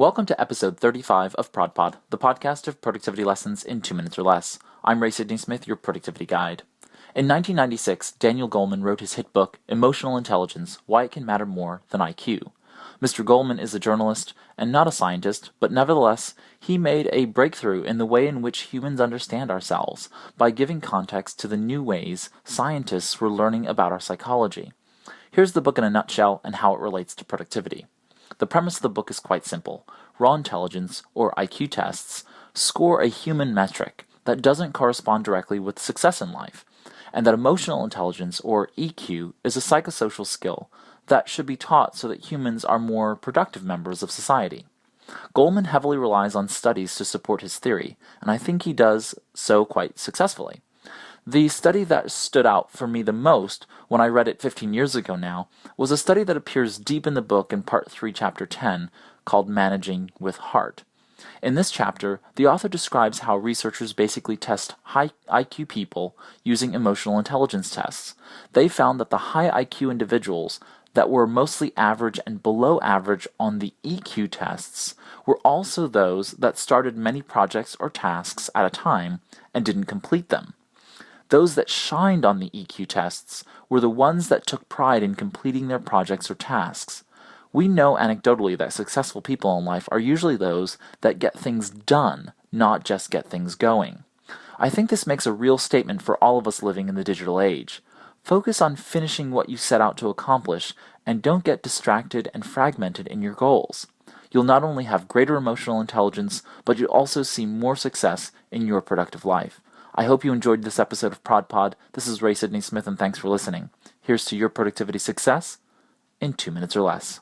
Welcome to episode 35 of ProdPod, the podcast of productivity lessons in 2 minutes or less. I'm Ray Sidney-Smith, your productivity guide. In 1996, Daniel Goleman wrote his hit book, Emotional Intelligence, Why It Can Matter More Than IQ. Mr. Goleman is a journalist and not a scientist, but nevertheless, he made a breakthrough in the way in which humans understand ourselves by giving context to the new ways scientists were learning about our psychology. Here's the book in a nutshell and how it relates to productivity. The premise of the book is quite simple. Raw intelligence, or IQ tests, score a human metric that doesn't correspond directly with success in life, and that emotional intelligence, or EQ, is a psychosocial skill that should be taught so that humans are more productive members of society. Goleman heavily relies on studies to support his theory, and I think he does so quite successfully. The study that stood out for me the most when I read it 15 years ago now was a study that appears deep in the book in Part 3, Chapter 10, called Managing with Heart. In this chapter, the author describes how researchers basically test high IQ people using emotional intelligence tests. They found that the high IQ individuals that were mostly average and below average on the EQ tests were also those that started many projects or tasks at a time and didn't complete them. Those that shined on the EQ tests were the ones that took pride in completing their projects or tasks. We know anecdotally that successful people in life are usually those that get things done, not just get things going. I think this makes a real statement for all of us living in the digital age. Focus on finishing what you set out to accomplish, and don't get distracted and fragmented in your goals. You'll not only have greater emotional intelligence, but you'll also see more success in your productive life. I hope you enjoyed this episode of ProdPod. This is Ray Sidney-Smith, and thanks for listening. Here's to your productivity success in 2 minutes or less.